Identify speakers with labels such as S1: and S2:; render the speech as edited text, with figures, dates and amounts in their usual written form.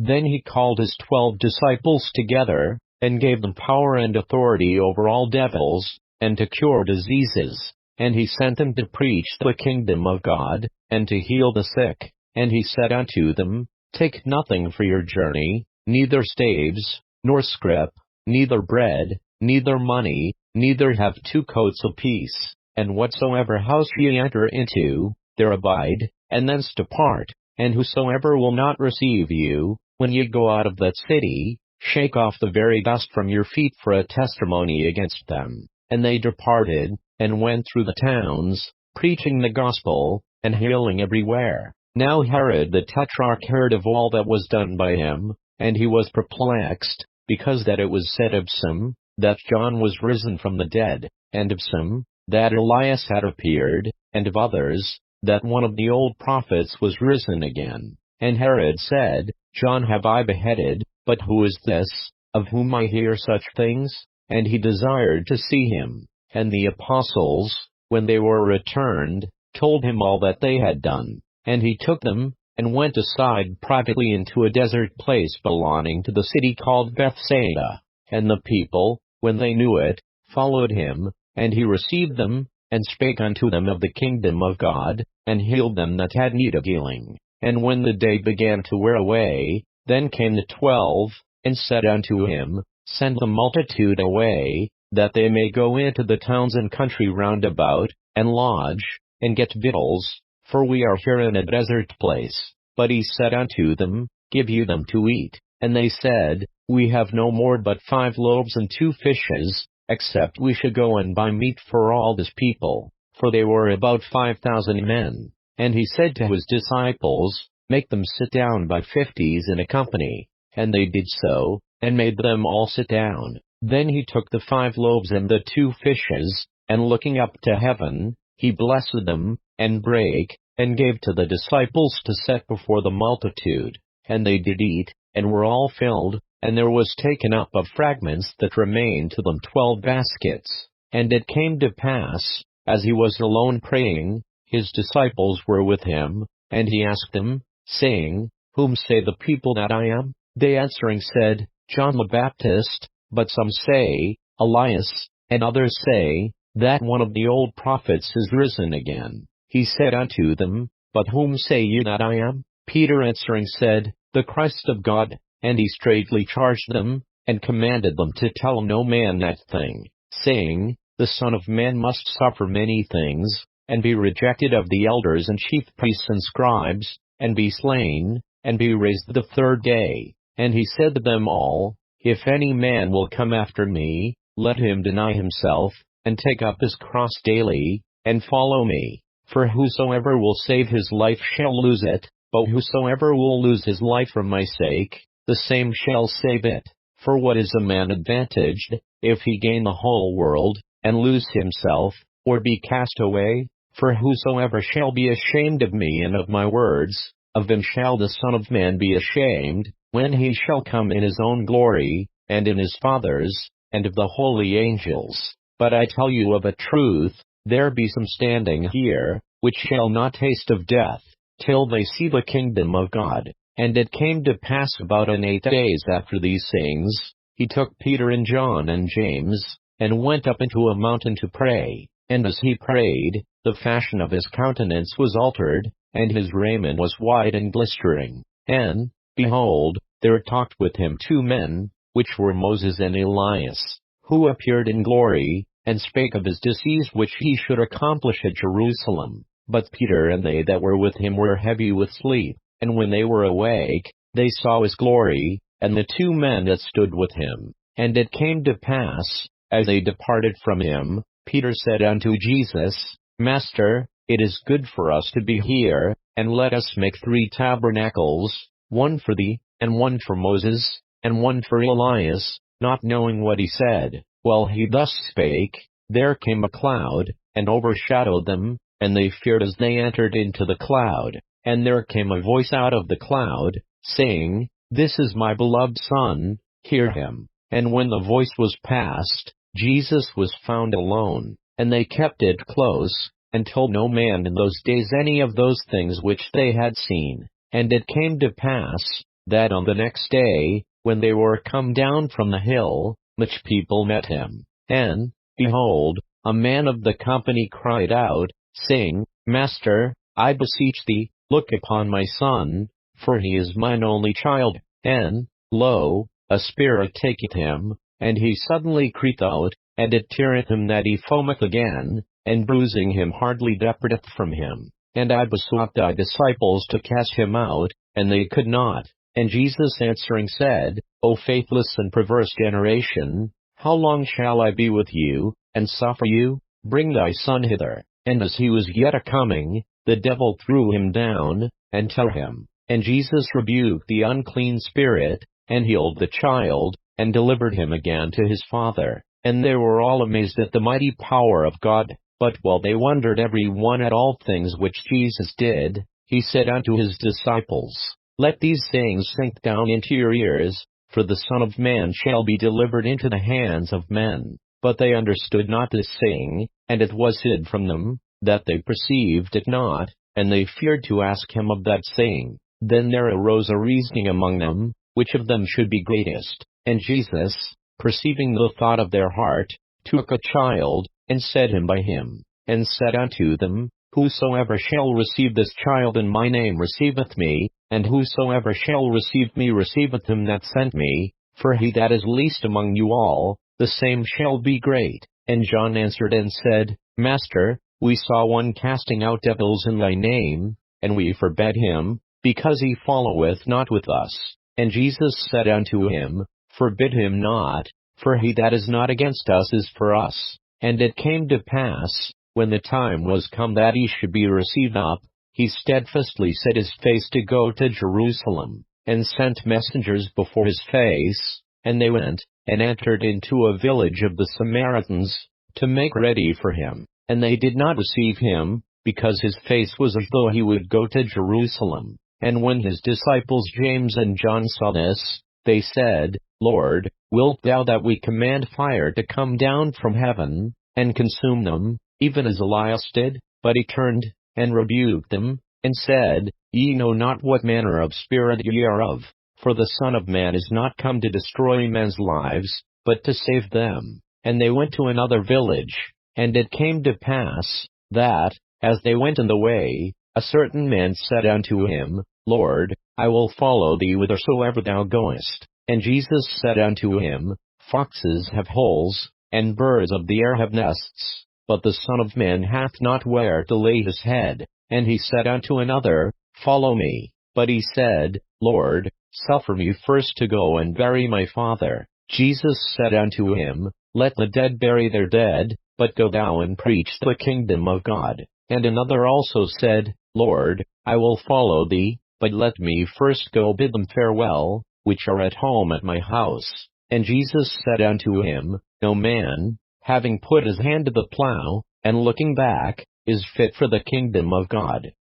S1: Then he called his 12 disciples together, and gave them power and authority over all devils, and to cure diseases. And he sent them to preach the kingdom of God, and to heal the sick. And he said unto them, Take nothing for your journey, neither staves, nor scrip, neither bread, neither money, neither have 2 coats apiece. And whatsoever house ye enter into, there abide, and thence depart. And whosoever will not receive you, when ye go out of that city, shake off the very dust from your feet for a testimony against them. And they departed, and went through the towns, preaching the gospel, and healing everywhere. Now Herod the Tetrarch heard of all that was done by him, and he was perplexed, because that it was said of some, that John was risen from the dead, and of some, that Elias had appeared, and of others, that one of the old prophets was risen again. And Herod said, John have I beheaded, but who is this, of whom I hear such things? And he desired to see him. And the apostles, when they were returned, told him all that they had done. And he took them, and went aside privately into a desert place belonging to the city called Bethsaida. And the people, when they knew it, followed him, and he received them, and spake unto them of the kingdom of God, and healed them that had need of healing. And when the day began to wear away, then came the 12, and said unto him, Send the multitude away, that they may go into the towns and country round about, and lodge, and get victuals, for we are here in a desert place. But he said unto them, Give you them to eat. And they said, We have no more but 5 loaves and 2 fishes, except we should go and buy meat for all this people. For they were about 5,000 men. And he said to his disciples, Make them sit down by 50s in a company. And they did so, and made them all sit down. Then he took the 5 loaves and the 2 fishes, and looking up to heaven, he blessed them, and brake, and gave to the disciples to set before the multitude. And they did eat, and were all filled, and there was taken up of fragments that remained to them 12 baskets. And it came to pass, as he was alone praying, his disciples were with him, and he asked them, saying, Whom say the people that I am? They answering said, John the Baptist, but some say, Elias, and others say, that one of the old prophets is risen again. He said unto them, But whom say ye that I am? Peter answering said, The Christ of God. And he straitly charged them, and commanded them to tell no man that thing, saying, The Son of Man must suffer many things, and be rejected of the elders and chief priests and scribes, and be slain, and be raised the 3rd day. And he said to them all, If any man will come after me, let him deny himself, and take up his cross daily, and follow me. For whosoever will save his life shall lose it, but whosoever will lose his life for my sake, the same shall save it. For what is a man advantaged, if he gain the whole world, and lose himself, or be cast away? For whosoever shall be ashamed of me and of my words, of him shall the Son of Man be ashamed, when he shall come in his own glory, and in his Father's, and of the holy angels. But I tell you of a truth, there be some standing here, which shall not taste of death, till they see the kingdom of God. And it came to pass about 8 days after these things, he took Peter and John and James, and went up into a mountain to pray. And as he prayed, the fashion of his countenance was altered, and his raiment was white and glistering. And, behold, there talked with him 2 men, which were Moses and Elias, who appeared in glory, and spake of his decease which he should accomplish at Jerusalem. But Peter and they that were with him were heavy with sleep. And when they were awake, they saw his glory, and the 2 men that stood with him. And it came to pass, as they departed from him, Peter said unto Jesus, Master, it is good for us to be here, and let us make 3 tabernacles, one for thee, and one for Moses, and one for Elias, not knowing what he said. While he thus spake, there came a cloud, and overshadowed them, and they feared as they entered into the cloud. And there came a voice out of the cloud, saying, This is my beloved Son, hear him. And when the voice was past, Jesus was found alone, and they kept it close, and told no man in those days any of those things which they had seen. And it came to pass, that on the next day, when they were come down from the hill, much people met him. And, behold, a man of the company cried out, saying, Master, I beseech thee, look upon my son, for he is mine only child. And, lo, a spirit taketh him, and he suddenly crieth out, and it teareth him that he foameth again, and bruising him hardly departeth from him. And I besought thy disciples to cast him out, and they could not. And Jesus answering said, O faithless and perverse generation, how long shall I be with you, and suffer you? Bring thy son hither. And as he was yet a-coming, the devil threw him down, and tore him. And Jesus rebuked the unclean spirit, and healed the child, and delivered him again to his father. And they were all amazed at the mighty power of God. But while they wondered every one at all things which Jesus did, he said unto his disciples, Let these sayings sink down into your ears, for the Son of Man shall be delivered into the hands of men. But they understood not this saying, and it was hid from them, that they perceived it not, and they feared to ask him of that saying. Then there arose a reasoning among them, which of them should be greatest. And Jesus, perceiving the thought of their heart, took a child, and set him by him, and said unto them, Whosoever shall receive this child in my name receiveth me, and whosoever shall receive me receiveth him that sent me. For he that is least among you all, the same shall be great. And John answered and said, Master, we saw one casting out devils in thy name, and we forbade him, because he followeth not with us. And Jesus said unto him, Forbid him not, for he that is not against us is for us. And it came to pass, when the time was come that he should be received up, he steadfastly set his face to go to Jerusalem, and sent messengers before his face. And they went, and entered into a village of the Samaritans, to make ready for him. And they did not receive him, because his face was as though he would go to Jerusalem. And when his disciples James and John saw this, they said, Lord, wilt thou that we command fire to come down from heaven, and consume them, even as Elias did? But he turned, and rebuked them, and said, Ye know not what manner of spirit ye are of, for the Son of Man is not come to destroy men's lives, but to save them. And they went to another village. And it came to pass, that, as they went in the way, a certain man said unto him, Lord, I will follow thee whithersoever thou goest. And Jesus said unto him, Foxes have holes, and birds of the air have nests, but the Son of Man hath not where to lay his head. And he said unto another, Follow me. But he said, Lord, suffer me first to go and bury my father. Jesus said unto him, Let the dead bury their dead, but go thou and preach the kingdom of God. And another also said, Lord, I will follow thee, but let me first go bid them farewell, which are at home at my house. And Jesus said unto him, No man, having put his hand to the plow, and looking back, is fit for the kingdom of God.